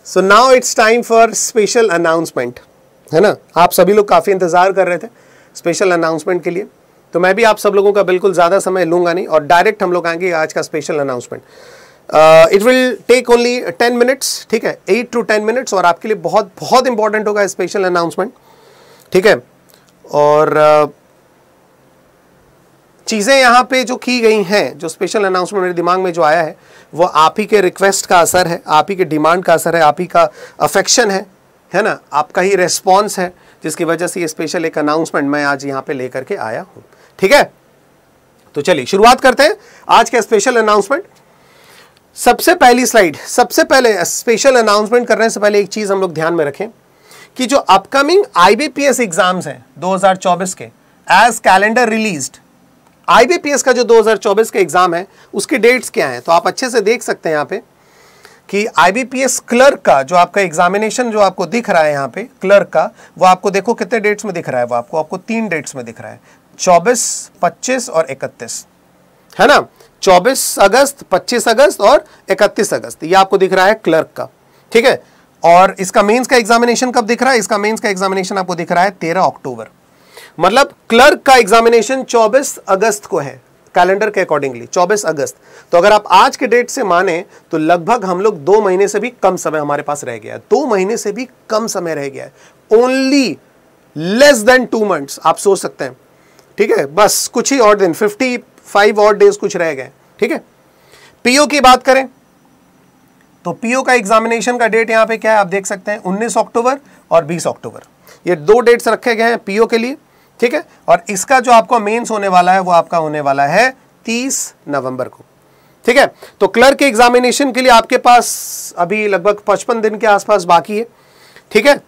So now it's time for special announcement, है ना। आप सभी लोग काफ़ी इंतज़ार कर रहे थे स्पेशल अनाउंसमेंट के लिए, तो मैं भी आप सब लोगों का बिल्कुल ज़्यादा समय लूँगा नहीं और डायरेक्ट हम लोग आएंगे आज का special announcement. It will take only 10 minutes, ठीक है, 8 to 10 मिनट्स, और आपके लिए बहुत बहुत इंपॉर्टेंट होगा स्पेशल अनाउंसमेंट, ठीक है। और चीज़ें यहाँ पे जो की गई हैं, जो स्पेशल अनाउंसमेंट मेरे दिमाग में जो आया है, वो आप ही के रिक्वेस्ट का असर है, आप ही के डिमांड का असर है, आप ही का अफेक्शन है ना, आपका ही रेस्पॉन्स है, जिसकी वजह से ये स्पेशल एक अनाउंसमेंट मैं आज यहाँ पे लेकर के आया हूँ, ठीक है। तो चलिए शुरुआत करते हैं आज के स्पेशल अनाउंसमेंट। सबसे पहली स्लाइड, सबसे पहले स्पेशल अनाउंसमेंट करने से पहले एक चीज़ हम लोग ध्यान में रखें कि जो अपकमिंग IBPS एग्जाम्स हैं 2024 के, एज कैलेंडर रिलीज्ड, IBPS का जो 2024 के एग्जाम है उसके डेट्स क्या हैं, तो आप अच्छे से देख सकते हैं यहाँ पे कि IBPS क्लर्क का जो आपका एग्जामिनेशन जो आपको दिख रहा है यहाँ पे क्लर्क का, वो आपको देखो कितने डेट्स में दिख रहा है, वो आपको 3 डेट्स में दिख रहा है, 24, 25 और 31, है ना। 24 अगस्त, 25 अगस्त और 31 अगस्त, ये आपको दिख रहा है क्लर्क का, ठीक है। और इसका मेंस का एग्जामिनेशन कब दिख रहा है, इसका मेंस का एग्जामिनेशन आपको दिख रहा है 13 अक्टूबर, मतलब क्लर्क का एग्जामिनेशन 24 अगस्त को है कैलेंडर के अकॉर्डिंगली, 24 अगस्त। तो अगर आप आज के डेट से माने तो लगभग हम लोग 2 महीने से भी कम समय हमारे पास रह गया है, 2 महीने से भी कम समय रह गया है, ओनली लेस देन 2 मंथ्स, आप सोच सकते हैं, ठीक है। बस कुछ ही और दिन, 55 और डेज कुछ रह गए, ठीक है। पीओ की बात करें तो पीओ का एग्जामिनेशन का डेट यहां पे क्या है, आप देख सकते हैं 19 अक्टूबर और 20 अक्टूबर, ये 2 डेट्स रखे गए हैं पीओ के लिए, ठीक है। और इसका जो आपका मेंस होने वाला है वो आपका होने वाला है 30 नवंबर को, ठीक है। तो क्लर्क के एग्जामिनेशन के लिए आपके पास अभी लगभग 55 दिन के आसपास बाकी है, ठीक है।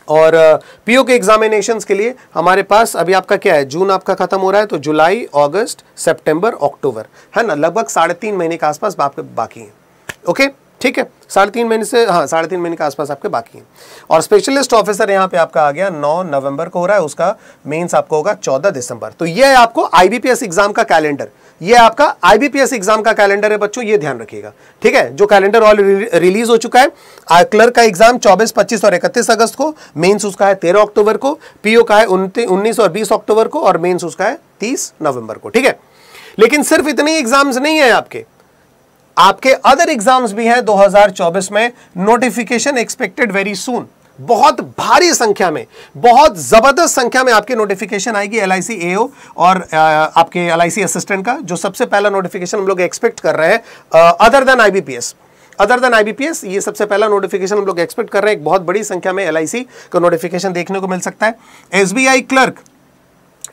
और पीओ के एग्जामिनेशंस के लिए हमारे पास अभी आपका क्या है, जून आपका खत्म हो रहा है, तो जुलाई, अगस्त, सितंबर, अक्टूबर, है ना, लगभग 3.5 महीने के आसपास आपके बाकी है, ओके, ठीक है। 3.5 महीने से, हाँ 3.5 महीने के आसपास आपके बाकी हैं। और स्पेशलिस्ट ऑफिसर यहाँ पे आपका आ गया 9 नवंबर को हो रहा है, उसका मेंस आपको होगा 14 दिसंबर। तो ये है आपको IBPS एग्जाम का कैलेंडर, ये आपका IBPS एग्जाम का कैलेंडर है बच्चों, ये ध्यान रखिएगा, ठीक है। जो कैलेंडर ऑलरेडी रिलीज हो चुका है, क्लर्क का एग्जाम 24, 25 और 31 अगस्त को, मेंस उसका है 13 अक्टूबर को, पीओ का है 19 और 20 अक्टूबर को, और मेंस उसका है 30 नवंबर को, ठीक है। लेकिन सिर्फ इतने एग्जाम्स नहीं है आपके अदर एग्जाम्स भी हैं 2024 में, नोटिफिकेशन एक्सपेक्टेड वेरी सून, बहुत भारी संख्या में, बहुत जबरदस्त संख्या में आपके नोटिफिकेशन आएगी LIC AO और आपके LIC असिस्टेंट का, जो सबसे पहला नोटिफिकेशन हम लोग एक्सपेक्ट कर रहे हैं अदर देन IBPS, ये सबसे पहला नोटिफिकेशन हम लोग एक्सपेक्ट कर रहे हैं। एक बहुत बड़ी संख्या में LIC का नोटिफिकेशन देखने को मिल सकता है। SBI क्लर्क,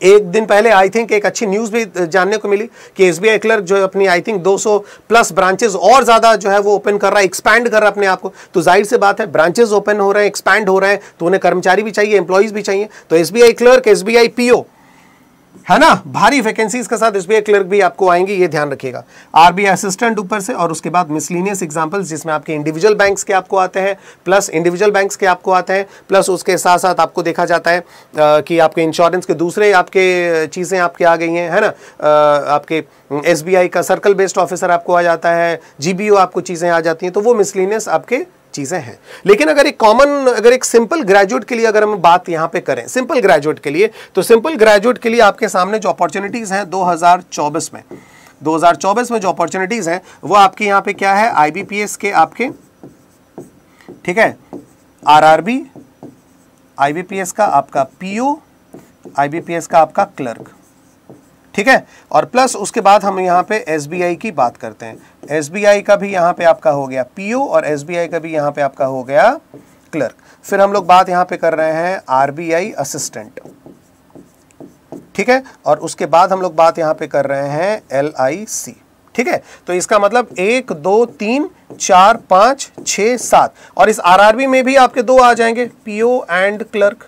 एक दिन पहले आई थिंक एक अच्छी न्यूज़ भी जानने को मिली कि SBI क्लर्क जो अपनी आई थिंक 200 प्लस ब्रांचेस और ज़्यादा जो है वो ओपन कर रहा है, एक्सपैंड कर रहा है अपने आप को। तो जाहिर सी बात है, ब्रांचेस ओपन हो रहे हैं, एक्सपैंड हो रहे हैं, तो उन्हें कर्मचारी भी चाहिए, एम्प्लॉइज भी चाहिए। तो SBI क्लर्क, SBI PO, है ना, भारी वैकेंसीज के साथ SBI क्लर्क भी आपको आएंगे, ये ध्यान रखिएगा। RBI असिस्टेंट ऊपर से, और उसके बाद मिसलिनियस एग्जांपल्स जिसमें आपके इंडिविजुअल बैंक्स के आपको आते हैं, प्लस उसके साथ साथ आपको देखा जाता है कि आपके इंश्योरेंस के दूसरे आपके चीज़ें आपके आ गई हैं, है ना। आपके SBI का सर्कल बेस्ड ऑफिसर आपको आ जाता है, GBO आपको चीज़ें आ जाती हैं, तो वो मिसलिनियस आपके चीजें हैं। लेकिन अगर एक सिंपल ग्रेजुएट के लिए अगर हम बात यहां पे करें, सिंपल ग्रेजुएट के लिए, तो सिंपल ग्रेजुएट के लिए आपके सामने जो अपॉर्चुनिटीज हैं 2024 में जो अपॉर्चुनिटीज हैं वो आपके यहां पे क्या है, IBPS के आपके, ठीक है, RRB, IBPS का आपका PO, IBPS का आपका क्लर्क, ठीक है। और प्लस उसके बाद हम यहाँ पे SBI की बात करते हैं, SBI का भी यहाँ पे आपका हो गया PO और SBI का भी यहाँ पे आपका हो गया क्लर्क। फिर हम लोग बात यहाँ पे कर रहे हैं RBI असिस्टेंट, ठीक है। और उसके बाद हम लोग बात यहाँ पे कर रहे हैं LIC, ठीक है। तो इसका मतलब 1 2 3 4 5 6 7, और इस RRB में भी आपके 2 आ जाएंगे, PO एंड क्लर्क,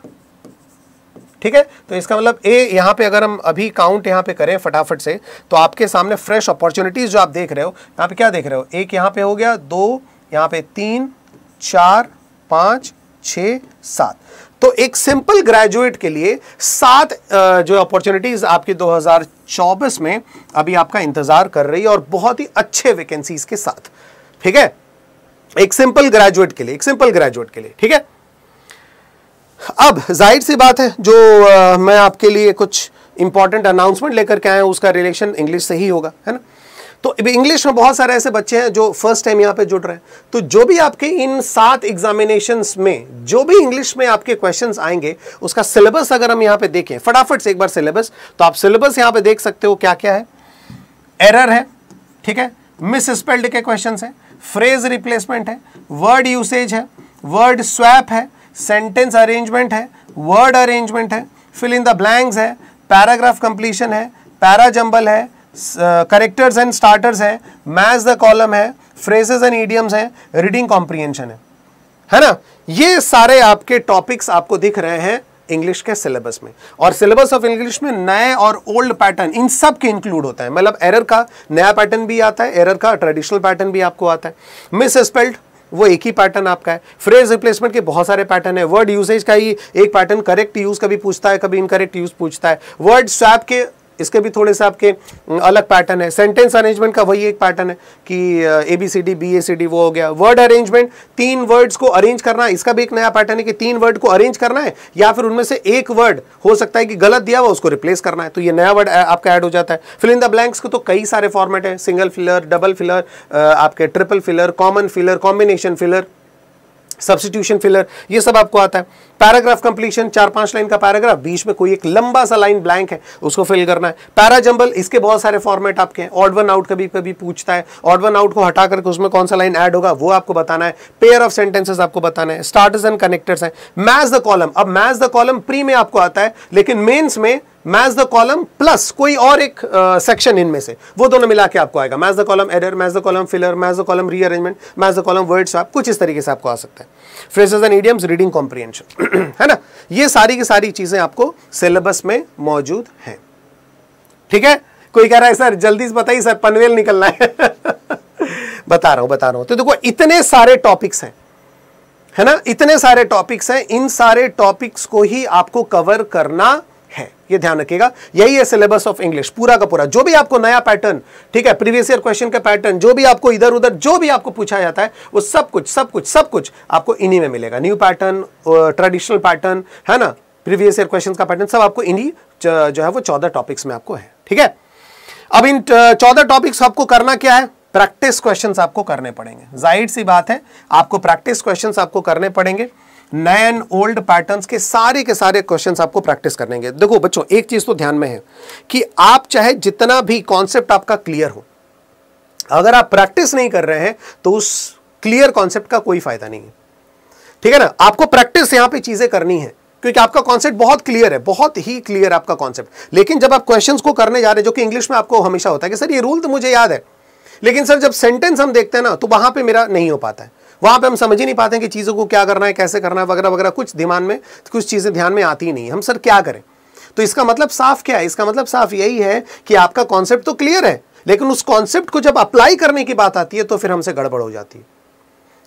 ठीक है। तो इसका मतलब यहाँ पे अगर हम अभी काउंट यहाँ पे करें फटाफट से, तो आपके सामने फ्रेश अपॉर्चुनिटीज जो आप देख रहे हो, यहाँ पे क्या देख रहे हो, 1 यहाँ पे हो गया, 2 यहाँ पे, 3 4 5 6 7, तो एक सिंपल ग्रेजुएट के लिए 7 जो अपॉर्चुनिटीज आपकी 2024 में अभी आपका इंतजार कर रही है, और बहुत ही अच्छे वैकेंसीज के साथ, ठीक है। एक सिंपल ग्रेजुएट के लिए, एक सिंपल ग्रेजुएट के लिए, ठीक है। अब जाहिर सी बात है जो मैं आपके लिए कुछ इंपॉर्टेंट अनाउंसमेंट लेकर के आया हूं, उसका रिलेशन इंग्लिश से ही होगा, है ना। तो इंग्लिश में बहुत सारे ऐसे बच्चे हैं जो फर्स्ट टाइम यहाँ पे जुड़ रहे हैं, तो जो भी आपके इन 7 एग्जामिनेशंस में जो भी इंग्लिश में आपके क्वेश्चंस आएंगे, उसका सिलेबस अगर हम यहाँ पे देखें फटाफट से एक बार सिलेबस, तो आप सिलेबस यहाँ पे देख सकते हो क्या क्या है। एरर है, ठीक है, मिस स्पेल्ड के क्वेश्चंस है, फ्रेज रिप्लेसमेंट है, वर्ड यूसेज है, वर्ड स्वैप है, सेंटेंस अरेंजमेंट है, वर्ड अरेंजमेंट है, फिल इन द ब्लैंक्स है, पैराग्राफ कंप्लीशन है, पैरा जंबल है, करेक्टर्स एंड स्टार्टर्स है, मैच द कॉलम है, फ्रेजेस एंड इडियम्स है, रीडिंग कॉम्प्रिहेंशन है ना। ये सारे आपके टॉपिक्स आपको दिख रहे हैं इंग्लिश के सिलेबस में, और सिलेबस ऑफ इंग्लिश में नए और ओल्ड पैटर्न इन सब के इंक्लूड होता है। मतलब एरर का नया पैटर्न भी आता है, एरर का ट्रेडिशनल पैटर्न भी आपको आता है, मिस स्पेल्ड वो एक ही पैटर्न आपका है, फ्रेज रिप्लेसमेंट के बहुत सारे पैटर्न है, वर्ड यूसेज का ही एक पैटर्न करेक्ट यूज कभी पूछता है, कभी इनकरेक्ट यूज पूछता है, वर्ड स्वैप के इसके भी थोड़े से आपके अलग पैटर्न है, सेंटेंस अरेंजमेंट का वही एक पैटर्न है कि ABCD BACD वो हो गया, वर्ड अरेंजमेंट 3 वर्ड्स को अरेंज करना, इसका भी एक नया पैटर्न है कि 3 वर्ड को अरेंज करना है, या फिर उनमें से एक वर्ड हो सकता है कि गलत दिया हुआ उसको रिप्लेस करना है, तो ये नया वर्ड आपका ऐड हो जाता है। फिल इन द ब्लैंक्स को तो कई सारे फॉर्मेट है, सिंगल फिलर, डबल फिलर, आपके triple filler, common filler, combination filler, substitution filler, ये सब आपको आता है। पैराग्राफ कंप्लीशन 4-5 लाइन का पैराग्राफ, बीच में कोई एक लंबा सा लाइन ब्लैंक है उसको फिल करना है। पैरा जंबल, इसके बहुत सारे फॉर्मेट आपके हैं, ऑड वन आउट कभी कभी पूछता है, ऑड वन आउट को हटा करके उसमें कौन सा लाइन ऐड होगा वो आपको बताना है, पेयर ऑफ सेंटेंसेस आपको बताना है, स्टार्टर्स एंड कनेक्टर्स है, मैच द कॉलम। अब मैच द कॉलम प्री में आपको आता है, लेकिन मेंस में मैच द कॉलम प्लस कोई और एक सेक्शन इनमें से, वो दोनों मिला के आपको आएगा। Match the column error, match the column filler, match the column rearrangement, match the column word swap, कुछ इस तरीके से आपको आ सकता है। Phrases and idioms, reading comprehension है ना, ये सारी की सारी चीजें आपको सिलेबस में मौजूद हैं, ठीक है। कोई कह रहा है सर जल्दी से बताइए सर, पनवेल निकलना है बता रहा हूं। तो देखो इतने सारे टॉपिक्स हैं, है ना, इतने सारे टॉपिक्स हैं, इन सारे टॉपिक्स को ही आपको कवर करना है, ये ध्यान रखिएगा। यही है सिलेबस ऑफ इंग्लिश पूरा का पूरा। जो भी आपको नया पैटर्न, ठीक है, प्रीवियस ईयर क्वेश्चन का पैटर्न, जो भी आपको इधर उधर जो भी आपको पूछा जाता है, वो सब कुछ आपको इन्हीं में मिलेगा। न्यू पैटर्न, ट्रेडिशनल पैटर्न, है ना, प्रीवियस ईयर क्वेश्चन का पैटर्न, सब आपको इन्हीं जो है वो 14 टॉपिक्स में आपको है, ठीक है। अब इन 14 टॉपिक्स आपको करना क्या है, प्रैक्टिस क्वेश्चंस आपको करने पड़ेंगे। जाहिर सी बात है आपको प्रैक्टिस क्वेश्चंस आपको करने पड़ेंगे, नए एंड ओल्ड पैटर्न्स के सारे क्वेश्चंस आपको प्रैक्टिस करनेंगे। देखो बच्चों, एक चीज तो ध्यान में है कि आप चाहे जितना भी कॉन्सेप्ट आपका क्लियर हो, अगर आप प्रैक्टिस नहीं कर रहे हैं तो उस क्लियर कॉन्सेप्ट का कोई फायदा नहीं है, ठीक है ना। आपको प्रैक्टिस यहां पे चीजें करनी है, क्योंकि आपका कॉन्सेप्ट बहुत क्लियर है, बहुत ही क्लियर आपका कॉन्सेप्ट, लेकिन जब आप क्वेश्चंस को करने जा रहे हैं, जो कि इंग्लिश में आपको हमेशा होता है कि सर ये रूल तो मुझे याद है, लेकिन सर जब सेंटेंस हम देखते हैं ना, तो वहां पे मेरा नहीं हो पाता है, वहां पे हम समझ ही नहीं पाते हैं कि चीजों को क्या करना है, कैसे करना है, वगैरह वगैरह, कुछ दिमाग में कुछ चीजें ध्यान में आती ही नहीं, हम सर क्या करें। तो इसका मतलब साफ क्या है, इसका मतलब साफ यही है कि आपका कॉन्सेप्ट तो क्लियर है, लेकिन उस कॉन्सेप्ट को जब अप्लाई करने की बात आती है तो फिर हमसे गड़बड़ हो जाती है,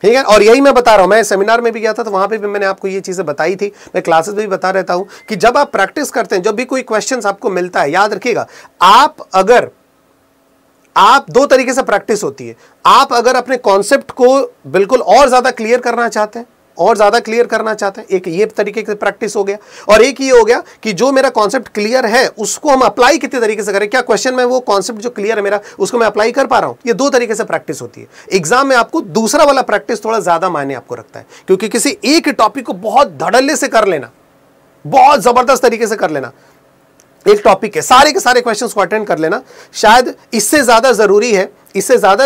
ठीक है। और यही मैं बता रहा हूं, मैं सेमिनार में भी गया था तो वहां पे भी मैंने आपको ये चीजें बताई थी, मैं क्लासेस में भी बता रहता हूं कि जब आप प्रैक्टिस करते हैं, जब भी कोई क्वेश्चन आपको मिलता है, याद रखिएगा, आप 2 तरीके से प्रैक्टिस होती है। आप अगर अपने कॉन्सेप्ट को बिल्कुल और ज्यादा क्लियर करना चाहते हैं, एक ये तरीके से प्रैक्टिस हो गया, और एक ये हो गया कि जो मेरा कॉन्सेप्ट क्लियर है उसको हम अप्लाई कितने तरीके से करें, क्या क्वेश्चन में वो कॉन्सेप्ट जो क्लियर है मेरा उसको मैं अप्लाई कर पा रहा हूं। ये 2 तरीके से प्रैक्टिस होती है। एग्जाम में आपको दूसरा वाला प्रैक्टिस थोड़ा ज्यादा मायने आपको रखता है, क्योंकि किसी एक टॉपिक को बहुत धड़ल्ले से कर लेना, बहुत जबरदस्त तरीके से कर लेना, एक टॉपिक के सारे क्वेश्चंस को अटेंड कर लेना, शायद इससे ज्यादा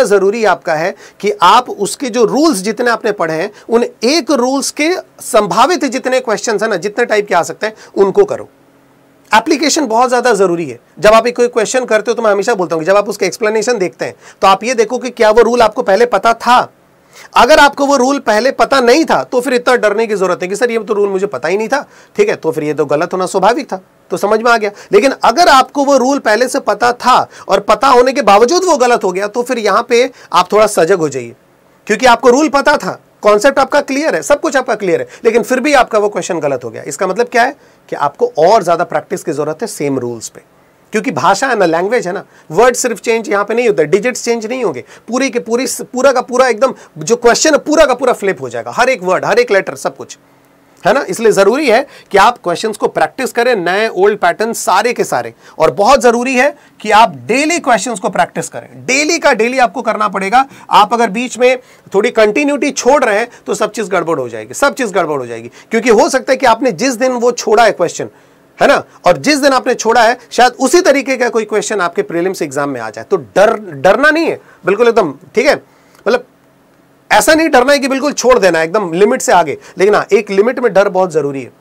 जरूरी आपका है कि आप उसके जो रूल्स जितने आपने पढ़े हैं, उन एक रूल्स के संभावित जितने क्वेश्चंस हैं ना, जितने टाइप के आ सकते हैं, उनको करो। एप्लीकेशन बहुत ज्यादा जरूरी है। जब आप कोई क्वेश्चन करते हो तो मैं हमेशा बोलता हूं कि जब आप उसके एक्सप्लेनेशन देखते हैं तो आप ये देखो कि क्या वो रूल आपको पहले पता था। अगर आपको वो रूल पहले पता नहीं था तो फिर इतना डरने की जरूरत है कि सर ये तो रूल मुझे पता ही नहीं था, ठीक है, तो फिर ये तो गलत होना स्वाभाविक था, तो समझ में आ गया। लेकिन अगर आपको वो रूल पहले से पता था और पता होने के बावजूद वो गलत हो गया, तो फिर यहां पे आप थोड़ा सजग हो जाइए, क्योंकि आपको रूल पता था, कॉन्सेप्ट आपका क्लियर है, सब कुछ आपका क्लियर है, लेकिन फिर भी आपका वो क्वेश्चन गलत हो गया। इसका मतलब क्या है कि आपको और ज्यादा प्रैक्टिस की जरूरत है सेम रूल्स पे, क्योंकि भाषा है ना, लैंग्वेज है ना, वर्ड सिर्फ चेंज यहां पे नहीं होता, डिजिट्स चेंज नहीं होंगे, पूरी के पूरी पूरा का पूरा एकदम जो क्वेश्चन है पूरा का पूरा फ्लिप हो जाएगा, हर एक वर्ड, हर एक लेटर, सब कुछ है ना। इसलिए जरूरी है कि आप क्वेश्चंस को प्रैक्टिस करें, नए ओल्ड पैटर्न सारे के सारे, और बहुत जरूरी है कि आप डेली क्वेश्चंस को प्रैक्टिस करें, डेली का डेली आपको करना पड़ेगा। आप अगर बीच में थोड़ी कंटिन्यूटी छोड़ रहे हैं तो सब चीज गड़बड़ हो जाएगी, सब चीज गड़बड़ हो जाएगी, क्योंकि हो सकता है कि आपने जिस दिन वो छोड़ा है क्वेश्चन, है ना, और जिस दिन आपने छोड़ा है शायद उसी तरीके का कोई क्वेश्चन आपके प्रीलिम्स एग्जाम में आ जाए। तो डरना नहीं है बिल्कुल, एकदम ठीक है, मतलब ऐसा नहीं डरना है कि बिल्कुल छोड़ देना है एकदम लिमिट से आगे, लेकिन हाँ एक लिमिट में डर बहुत जरूरी है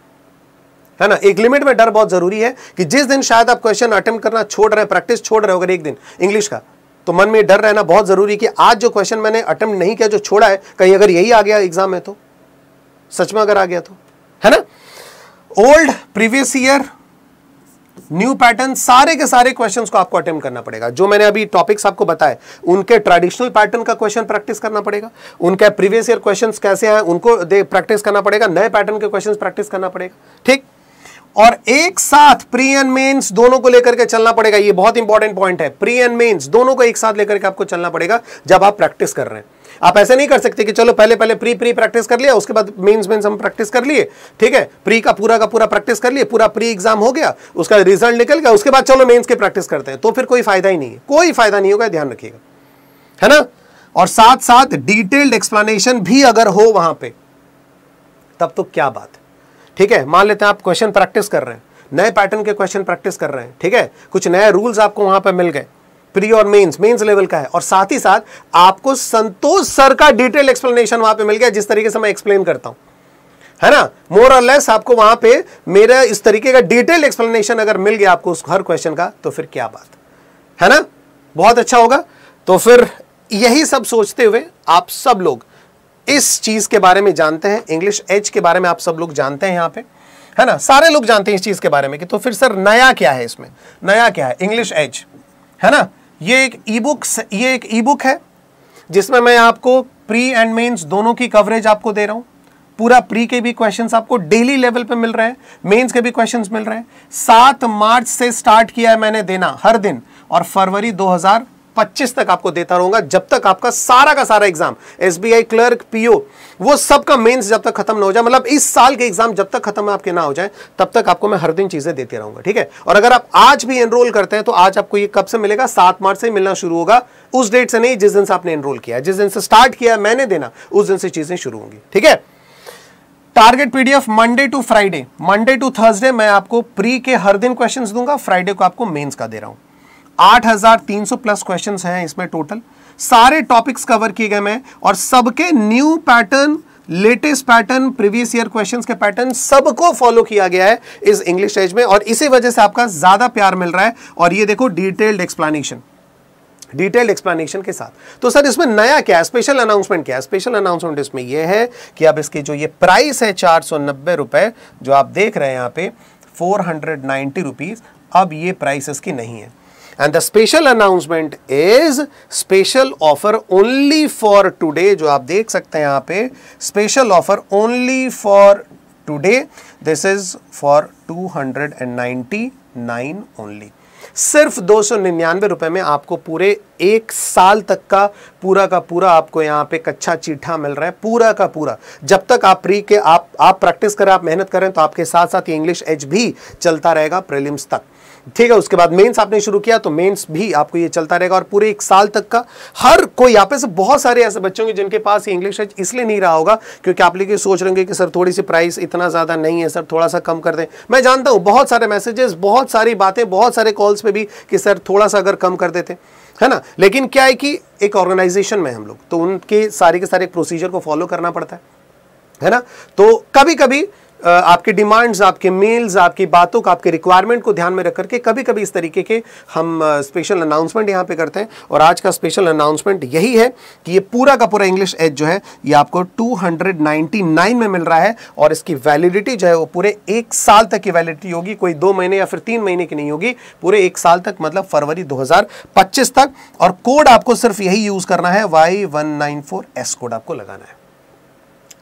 ना, एक लिमिट में डर बहुत जरूरी है कि जिस दिन शायद आप क्वेश्चन अटेम्प्ट करना छोड़ रहे हैं, प्रैक्टिस छोड़ रहे हो अगर एक दिन इंग्लिश का, तो मन में डर रहना बहुत जरूरी कि आज जो क्वेश्चन मैंने अटेम्प्ट नहीं किया, जो छोड़ा है, कहीं अगर यही आ गया एग्जाम में तो, सच में अगर आ गया तो, है ना। Old, previous year, new pattern, सारे के सारे क्वेश्चंस को आपको अटेम्प्ट करना पड़ेगा। जो मैंने अभी टॉपिक्स आपको बताए उनके ट्रेडिशनल पैटर्न का क्वेश्चन प्रैक्टिस करना पड़ेगा, उनके प्रीवियस ईयर क्वेश्चंस कैसे हैं उनको प्रैक्टिस करना पड़ेगा, नए पैटर्न के क्वेश्चंस प्रैक्टिस करना पड़ेगा, ठीक। और एक साथ प्री एंड मेंस दोनों को लेकर के चलना पड़ेगा, ये बहुत इंपॉर्टेंट पॉइंट है। प्री एंड मेंस दोनों को एक साथ लेकर के आपको चलना पड़ेगा जब आप प्रैक्टिस कर रहे हैं। आप ऐसे नहीं कर सकते कि चलो पहले प्री प्रैक्टिस कर लिया, उसके बाद मेंस हम प्रैक्टिस कर लिए, ठीक है, प्री का पूरा प्रैक्टिस कर लिए, पूरा प्री एग्जाम हो गया, उसका रिजल्ट निकल गया, उसके बाद चलो मेंस के प्रैक्टिस करते हैं, तो फिर कोई फायदा ही नहीं है, कोई फायदा नहीं होगा, ध्यान रखिएगा, है ना। और साथ साथ डिटेल्ड एक्सप्लेनेशन भी अगर हो वहां पे तब तो क्या बात है, ठीक है। मान लेते हैं आप क्वेश्चन प्रैक्टिस कर रहे हैं, नए पैटर्न के क्वेश्चन प्रैक्टिस कर रहे हैं, ठीक है, कुछ नए रूल्स आपको वहां पे मिल गए, प्री और मेंस लेवल का है, और साथ ही साथ आपको संतोष सर का डिटेल एक्सप्लेनेशन वहां पे मिल गया, जिस तरीके से मैं एक्सप्लेन करता हूं, है ना, मोर और लेस आपको वहां पे मेरा इस तरीके का डिटेल एक्सप्लेनेशन अगर मिल गया आपको उस हर क्वेश्चन का, तो फिर क्या बात है ना, बहुत अच्छा होगा। तो फिर यही सब सोचते हुए आप सब लोग इस चीज के बारे में जानते हैं, इंग्लिश एज के बारे में आप सब लोग जानते हैं यहाँ पे, है ना, सारे लोग जानते हैं इस चीज के बारे में कि तो फिर सर नया क्या है इसमें, नया क्या है इंग्लिश एज, है ना। ये एक ई बुक है जिसमें मैं आपको प्री एंड मेंस दोनों की कवरेज आपको दे रहा हूं, पूरा प्री के भी क्वेश्चंस आपको डेली लेवल पे मिल रहे हैं, मेंस के भी क्वेश्चंस मिल रहे हैं। 7 मार्च से स्टार्ट किया है मैंने देना हर दिन, और फरवरी 2025 तक आपको देता रहूंगा, जब तक आपका सारा का सारा एग्जाम, एसबीआई क्लर्क, पीओ, वो सब का मेंस जब तक खत्म ना हो जाए, मतलब इस साल के एग्जाम जब तक खत्म आपके ना हो जाए, तब तक आपको मैं हर दिन चीजें देते रहूंगा, ठीक है। और अगर आप आज भी एनरोल करते हैं तो आज आपको ये कब से मिलेगा, 7 मार्च से मिलना शुरू होगा, उस डेट से नहीं जिस दिन से आपने एनरोल किया है, जिस दिन से स्टार्ट किया मैंने देना, उस दिन से चीजें शुरू होंगी, ठीक है। Target PDF Monday to Friday, Monday to Thursday मैं आपको प्री के हर दिन क्वेश्चंस दूंगा, फ्राइडे को आपको मेंस का दे रहा हूं। 8300 प्लस क्वेश्चंस हैं इसमें टोटल, सारे टॉपिक्स कवर किए गए हैं, और सबके new pattern, latest pattern, previous year questions के पैटर्न सबको फॉलो किया गया है इस इंग्लिश एज में, और इसी वजह से आपका ज्यादा प्यार मिल रहा है। और ये देखो डिटेल्ड एक्सप्लेनेशन के साथ। तो सर इसमें नया क्या है, स्पेशल अनाउंसमेंट क्या है, स्पेशल अनाउंसमेंट इसमें यह है कि अब इसकी जो ये प्राइस है 490 रुपए जो आप देख रहे हैं यहाँ पे 490 रुपीज, अब ये प्राइस इसकी नहीं है। And the special announcement is special offer only for today, जो आप देख सकते हैं यहाँ पे special offer only for today, this is for 299 only। सिर्फ 299 रुपए में आपको पूरे एक साल तक का पूरा आपको यहाँ पे कच्चा चीठा मिल रहा है, पूरा का पूरा। जब तक आप प्री के आप प्रैक्टिस करें, आप मेहनत करें, तो आपके साथ साथ ये इंग्लिश एज भी चलता रहेगा प्रीलिम्स तक, ठीक है। उसके बाद मेंस आपने शुरू किया तो मेंस भी आपको ये चलता रहेगा, और पूरे एक साल तक का। हर कोई यहाँ पे से बहुत सारे ऐसे बच्चे होंगे जिनके पास ये इंग्लिश एज इसलिए नहीं रहा होगा क्योंकि आप लोग सोच रहे होंगे कि सर थोड़ी सी प्राइस इतना ज्यादा नहीं है, सर थोड़ा सा कम कर दें। मैं जानता हूँ बहुत सारे मैसेजेस, बहुत सारी बातें, बहुत सारे कॉल्स पे भी कि सर थोड़ा सा अगर कम कर देते, है ना। लेकिन क्या है कि एक ऑर्गेनाइजेशन में हम लोग, तो उनके सारे के सारे प्रोसीजर को फॉलो करना पड़ता है ना। तो कभी कभी आपके डिमांड्स, आपके मेल्स, आपकी बातों का, आपके रिक्वायरमेंट को ध्यान में रख करके कभी कभी इस तरीके के हम स्पेशल अनाउंसमेंट यहाँ पे करते हैं। और आज का स्पेशल अनाउंसमेंट यही है कि ये पूरा का पूरा इंग्लिश एज जो है ये आपको 299 में मिल रहा है, और इसकी वैलिडिटी जो है वो पूरे एक साल तक की वैलिडिटी होगी, कोई 2 महीने या फिर 3 महीने की नहीं होगी, पूरे एक साल तक, मतलब फरवरी 2025 तक। और कोड आपको सिर्फ यही यूज करना है, Y194S कोड आपको लगाना है।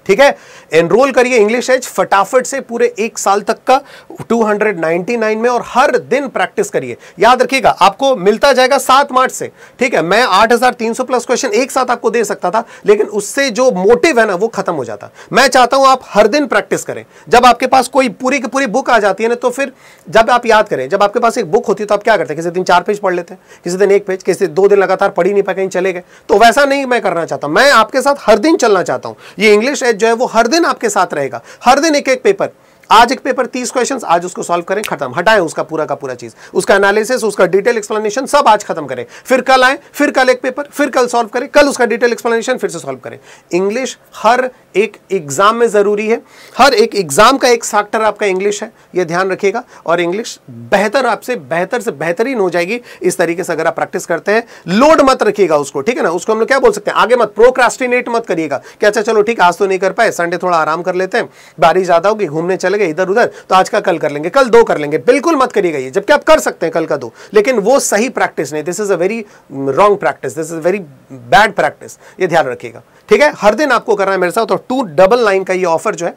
ठीक है, एनरोल करिए इंग्लिश एज फटाफट से, पूरे 1 साल तक का 299 में, और हर दिन प्रैक्टिस करिए। याद रखिएगा आपको मिलता जाएगा 7 मार्च से, ठीक है। मैं 8300 प्लस क्वेश्चन एक साथ आपको दे सकता था, लेकिन उससे जो मोटिव है ना वो खत्म हो जाता। मैं चाहता हूं आप हर दिन प्रैक्टिस करें। जब आपके पास कोई पूरी की पूरी बुक आ जाती है ना, तो फिर जब आप याद करें, जब आपके पास एक बुक होती है तो आप क्या करते हैं, किसी दिन 4 पेज पढ़ लेते हैं, किसी दिन 1 पेज, किसी 2 दिन लगातार पढ़ ही नहीं पाए, कहीं चले गए। तो वैसा नहीं मैं करना चाहता, मैं आपके साथ हर दिन चलना चाहता हूं। ये इंग्लिश एज जो है वो हर दिन आपके साथ रहेगा, हर दिन एक एक पेपर। आज एक पेपर 30 क्वेश्चंस, आज उसको सॉल्व करें, खत्म, हटाएं उसका पूरा का पूरा चीज, उसका एनालिसिस, उसका डिटेल एक्सप्लेनेशन सब आज खत्म करें। फिर कल आए, फिर कल एक पेपर, फिर कल सॉल्व करें, कल उसका डिटेल एक्सप्लेनेशन, फिर से सॉल्व करें। इंग्लिश हर एक एग्जाम में जरूरी है, हर एक एग्जाम का एक फैक्टर आपका इंग्लिश है, यह ध्यान रखिएगा। और इंग्लिश बेहतर आपसे बेहतर से बेहतरीन हो जाएगी इस तरीके से अगर आप प्रैक्टिस करते हैं। लोड मत रखिएगा उसको, ठीक है ना, उसको हम लोग क्या बोल सकते हैं, आगे मत प्रोक्रास्टिनेट मत करिएगा कि अच्छा चलो ठीक, आज तो नहीं कर पाए, संडे थोड़ा आराम कर लेते हैं, बारिश ज्यादा होगी, घूमने चले गए इधर उधर, तो आज का कल कर लेंगे, कल 2 कर लेंगे। बिल्कुल मत करिएगा ये, जबकि आप कर सकते हैं कल का 2, लेकिन वो सही प्रैक्टिस नहीं। This is a very wrong practice, this is very bad practice, ये ध्यान रखिएगा, ठीक है। हर दिन आपको करना है मेरे साथ। और 299 का ये ऑफर जो है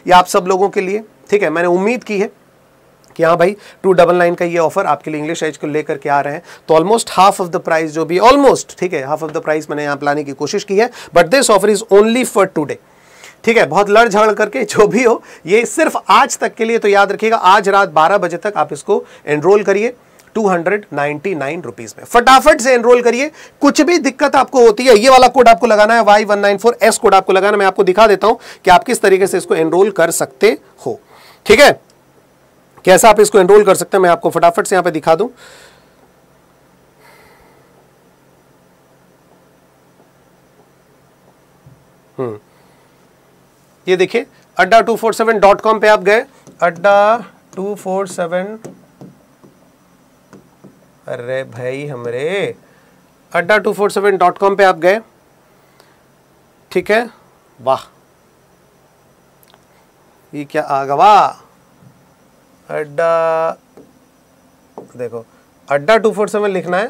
ये आप सब लोगों के लिए, ठीक है। मैंने उम्मीद की है कि हाँ भाई 299 का ये ऑफर आपके लिए इंग्लिश एज को लेकर के आ रहे हैं, तो almost half of the price जो भी, ऑलमोस्ट, ठीक है, हाफ ऑफ द प्राइस मैंने यहाँ लाने की कोशिश की है, but this offer is only for today, ठीक है। बहुत लड़ झगड़ करके जो भी हो, ये सिर्फ आज तक के लिए, तो याद रखिएगा आज रात 12 बजे तक आप इसको एनरोल करिए 299 रुपीज में। फटाफट से एनरोल करिए। कुछ भी दिक्कत आपको होती है, ये वाला कोड आपको लगाना है, Y194S कोड आपको लगाना है। मैं आपको दिखा देता हूं कि आप किस तरीके से इसको एनरोल कर सकते हो, ठीक है। कैसा आप इसको एनरोल कर सकते हैं मैं आपको फटाफट से यहां पे दिखा दूं। ये देखिए adda247.com पे आप गए, adda247, अरे भाई हमरे adda247.com पे आप गए, ठीक है। वाह, ये क्या आ गया, वाह, अड्डा, देखो adda247 लिखना है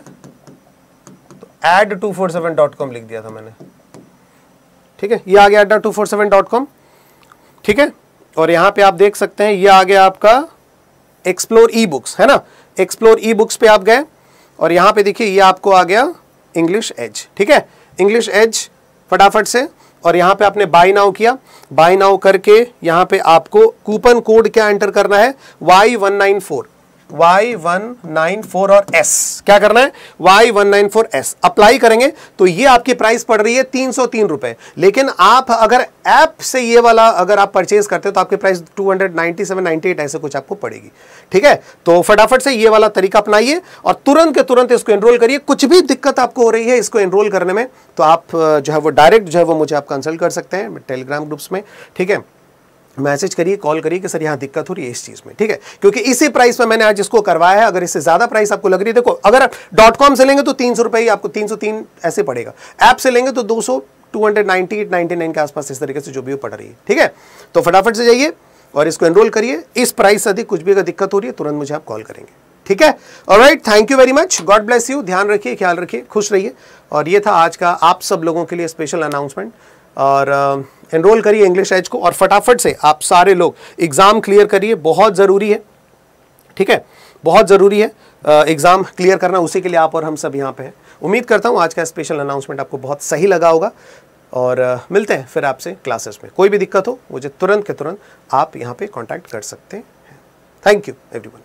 तो add247.com लिख दिया था मैंने, ठीक है। ये आ गया adda247.com, ठीक है। और यहां पे आप देख सकते हैं ये आ गया आपका एक्सप्लोर ई बुक्स, है ना। एक्सप्लोर ई बुक्स पे आप गए और यहां पे देखिए ये आपको आ गया इंग्लिश एज, ठीक है। इंग्लिश एज फटाफट से, और यहां पे आपने बाय नाउ किया, बाय नाउ करके यहां पे आपको कूपन कोड क्या एंटर करना है, Y194 और S क्या करना है, Y194S अप्लाई करेंगे तो ये आपकी प्राइस पड़ रही है 303 रुपए। लेकिन आप अगर ऐप से ये वाला अगर आप परचेज करते हो तो आपकी प्राइस 297-98 ऐसे कुछ आपको पड़ेगी, ठीक है। तो फटाफट से ये वाला तरीका अपनाइए और तुरंत के तुरंत इसको एनरोल करिए। कुछ भी दिक्कत आपको हो रही है इसको एनरोल करने में तो आप जो है वो डायरेक्ट जो है वो मुझे आप कंसल्ट कर सकते हैं टेलीग्राम ग्रुप्स में, ठीक है। मैसेज करिए, कॉल करिए कि सर यहाँ दिक्कत हो रही है इस चीज़ में, ठीक है। क्योंकि इसी प्राइस में मैंने आज इसको करवाया है। अगर इससे ज़्यादा प्राइस आपको लग रही है, देखो अगर आप .com से लेंगे तो 300 रुपये ही आपको 303 ऐसे पड़ेगा, ऐप से लेंगे तो 200 298-99 के आसपास इस तरीके से जो भी पड़ रही है, ठीक है। तो फटाफट से जाइए और इसको एनरोल करिए। इस प्राइस से अधिक कुछ भी अगर दिक्कत हो रही है तुरंत मुझे आप कॉल करेंगे, ठीक है। Alright, thank you very much, God bless you, ध्यान रखिए, ख्याल रखिए, खुश रहिए। और ये था आज का आप सब लोगों के लिए स्पेशल अनाउंसमेंट। और एनरोल करिए इंग्लिश एज को और फटाफट से आप सारे लोग एग्ज़ाम क्लियर करिए, बहुत ज़रूरी है, ठीक है, बहुत ज़रूरी है एग्ज़ाम क्लियर करना, उसी के लिए आप और हम सब यहाँ पे हैं। उम्मीद करता हूँ आज का स्पेशल अनाउंसमेंट आपको बहुत सही लगा होगा और मिलते हैं फिर आपसे क्लासेस में। कोई भी दिक्कत हो मुझे तुरंत के तुरंत आप यहाँ पे कांटेक्ट कर सकते हैं। Thank you everyone.